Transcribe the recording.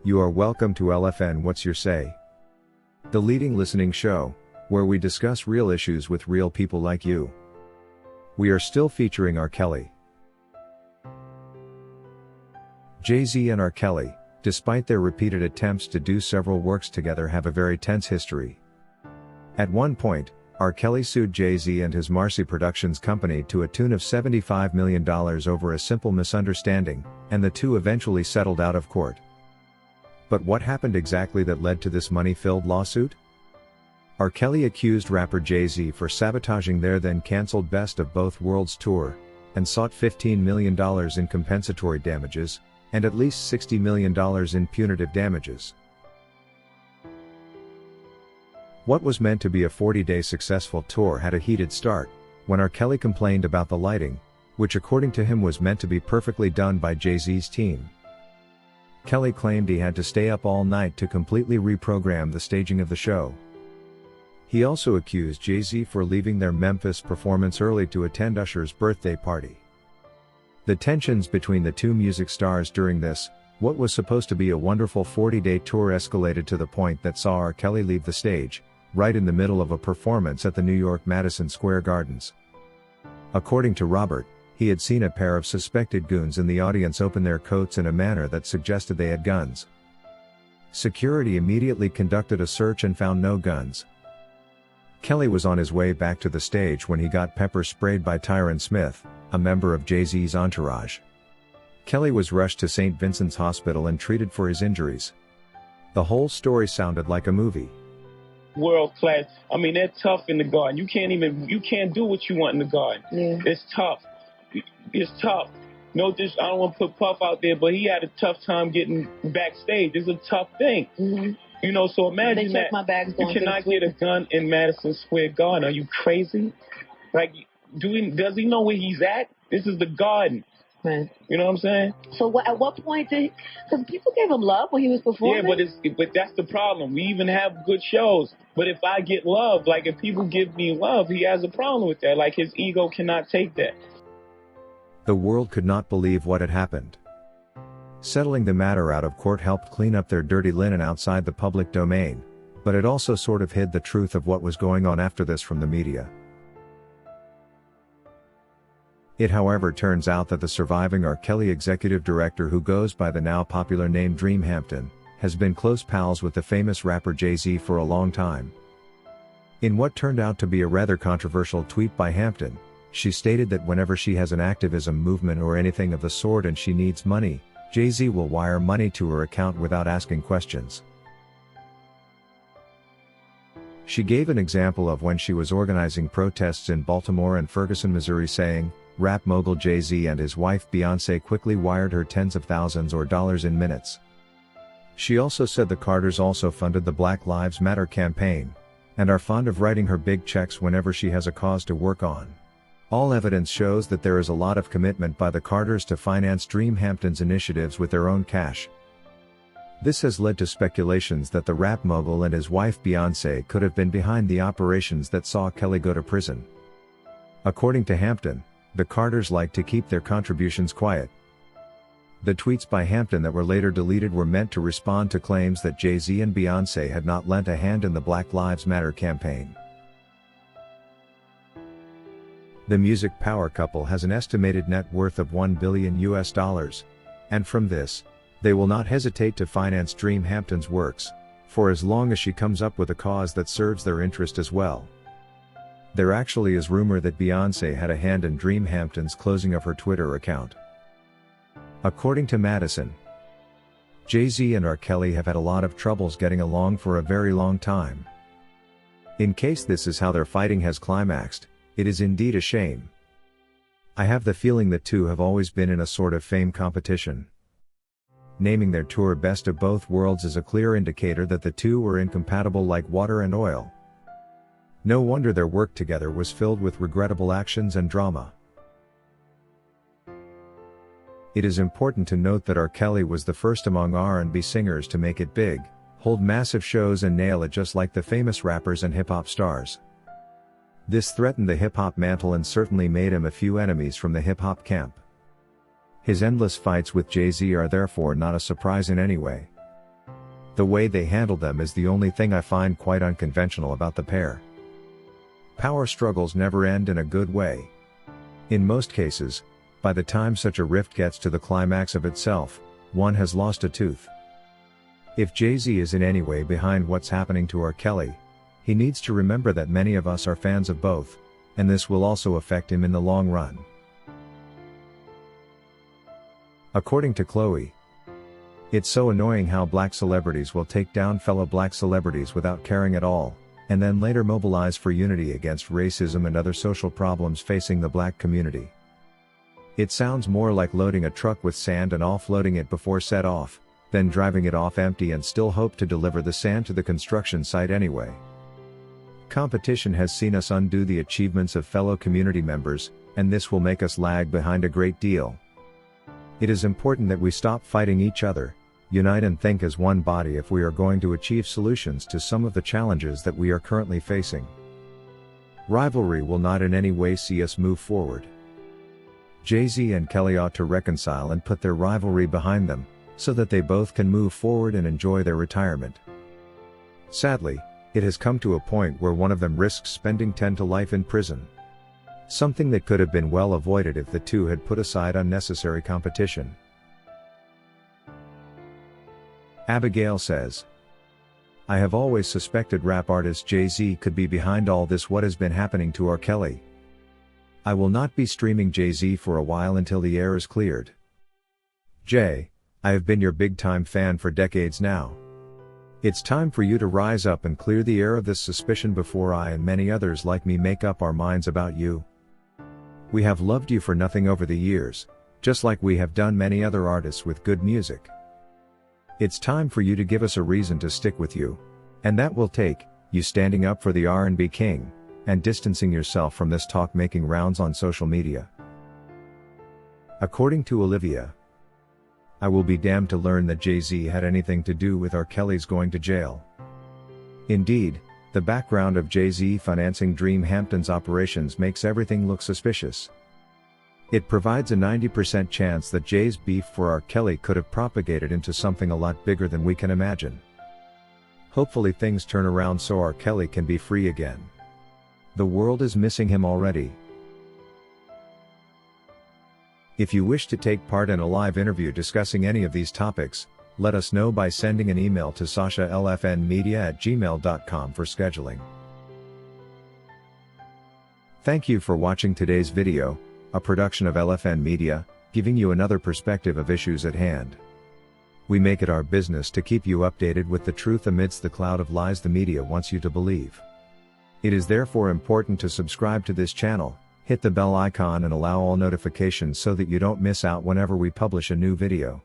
You are welcome to LFN What's Your Say? The leading listening show, where we discuss real issues with real people like you. We are still featuring R. Kelly. Jay-Z and R. Kelly, despite their repeated attempts to do several works together, have a very tense history. At one point, R. Kelly sued Jay-Z and his Marcy Productions company to a tune of $75 million over a simple misunderstanding, and the two eventually settled out of court. But what happened exactly that led to this money-filled lawsuit? R. Kelly accused rapper Jay-Z for sabotaging their then-cancelled Best of Both Worlds tour, and sought $15 million in compensatory damages, and at least $60 million in punitive damages. What was meant to be a 40-day successful tour had a heated start, when R. Kelly complained about the lighting, which according to him was meant to be perfectly done by Jay-Z's team. Kelly claimed he had to stay up all night to completely reprogram the staging of the show. He also accused Jay-Z for leaving their Memphis performance early to attend Usher's birthday party. The tensions between the two music stars during this, what was supposed to be a wonderful 40-day tour, escalated to the point that saw R. Kelly leave the stage, right in the middle of a performance at the New York Madison Square Gardens. According to Robert, he had seen a pair of suspected goons in the audience open their coats in a manner that suggested they had guns. Security immediately conducted a search and found no guns. Kelly was on his way back to the stage when he got pepper sprayed by Tyron Smith, a member of Jay-Z's entourage. Kelly was rushed to St. Vincent's Hospital and treated for his injuries. The whole story sounded like a movie. World class. I mean, they're tough in the garden. You can't do what you want in the garden. Yeah. It's tough. It's tough. No, I don't want to put Puff out there, but he had a tough time getting backstage. It's a tough thing. Mm-hmm. You know, so imagine that you cannot get a gun in Madison Square Garden. Are you crazy? Like, does he know where he's at? This is the garden. Right. You know what I'm saying? So at what point because people gave him love when he was performing? Yeah, but that's the problem. We even have good shows. But if I get love, like if people give me love, he has a problem with that. Like his ego cannot take that. The world could not believe what had happened. Settling the matter out of court helped clean up their dirty linen outside the public domain, but it also sort of hid the truth of what was going on after this from the media. It however turns out that the surviving R. Kelly executive director, who goes by the now popular name Dream Hampton, has been close pals with the famous rapper Jay-Z for a long time. In what turned out to be a rather controversial tweet by Hampton, she stated that whenever she has an activism movement or anything of the sort and she needs money, Jay-Z will wire money to her account without asking questions. She gave an example of when she was organizing protests in Baltimore and Ferguson, Missouri, saying, rap mogul Jay-Z and his wife Beyoncé quickly wired her tens of thousands or dollars in minutes. She also said the Carters also funded the Black Lives Matter campaign, and are fond of writing her big checks whenever she has a cause to work on. All evidence shows that there is a lot of commitment by the Carters to finance Dream Hampton's initiatives with their own cash. This has led to speculations that the rap mogul and his wife Beyoncé could have been behind the operations that saw Kelly go to prison. According to Hampton, the Carters like to keep their contributions quiet. The tweets by Hampton that were later deleted were meant to respond to claims that Jay-Z and Beyoncé had not lent a hand in the Black Lives Matter campaign. The music power couple has an estimated net worth of $1 billion, and from this, they will not hesitate to finance Dream Hampton's works, for as long as she comes up with a cause that serves their interest as well. There actually is rumor that Beyoncé had a hand in Dream Hampton's closing of her Twitter account. According to Madison, Jay-Z and R. Kelly have had a lot of troubles getting along for a very long time. In case this is how their fighting has climaxed, it is indeed a shame. I have the feeling the two have always been in a sort of fame competition. Naming their tour Best of Both Worlds is a clear indicator that the two were incompatible like water and oil. No wonder their work together was filled with regrettable actions and drama. It is important to note that R. Kelly was the first among R&B singers to make it big, hold massive shows and nail it just like the famous rappers and hip-hop stars. This threatened the hip-hop mantle and certainly made him a few enemies from the hip-hop camp. His endless fights with Jay-Z are therefore not a surprise in any way. The way they handle them is the only thing I find quite unconventional about the pair. Power struggles never end in a good way. In most cases, by the time such a rift gets to the climax of itself, one has lost a tooth. If Jay-Z is in any way behind what's happening to R. Kelly, he needs to remember that many of us are fans of both, and this will also affect him in the long run. According to Chloe, it's so annoying how black celebrities will take down fellow black celebrities without caring at all, and then later mobilize for unity against racism and other social problems facing the black community. It sounds more like loading a truck with sand and offloading it before set off, then driving it off empty and still hope to deliver the sand to the construction site anyway. Competition has seen us undo the achievements of fellow community members, and this will make us lag behind a great deal. It is important that we stop fighting each other, unite and think as one body if we are going to achieve solutions to some of the challenges that we are currently facing. Rivalry will not in any way see us move forward. Jay-Z and Kelly ought to reconcile and put their rivalry behind them, so that they both can move forward and enjoy their retirement. Sadly, it has come to a point where one of them risks spending 10 to life in prison. Something that could have been well avoided if the two had put aside unnecessary competition. Abigail says, I have always suspected rap artist Jay-Z could be behind all this what has been happening to R. Kelly. I will not be streaming Jay-Z for a while until the air is cleared. Jay, I have been your big-time fan for decades now. It's time for you to rise up and clear the air of this suspicion before I and many others like me make up our minds about you. We have loved you for nothing over the years, just like we have done many other artists with good music. It's time for you to give us a reason to stick with you, and that will take you standing up for the R&B king, and distancing yourself from this talk making rounds on social media. According to Olivia, I will be damned to learn that Jay-Z had anything to do with R. Kelly's going to jail. Indeed, the background of Jay-Z financing Dream Hampton's operations makes everything look suspicious. It provides a 90% chance that Jay's beef for R. Kelly could have propagated into something a lot bigger than we can imagine. Hopefully things turn around so R. Kelly can be free again. The world is missing him already. If you wish to take part in a live interview discussing any of these topics, let us know by sending an email to sashalfnmedia@gmail.com for scheduling. Thank you for watching today's video, a production of LFN Media, giving you another perspective of issues at hand. We make it our business to keep you updated with the truth amidst the cloud of lies the media wants you to believe. It is therefore important to subscribe to this channel, hit the bell icon and allow all notifications so that you don't miss out whenever we publish a new video.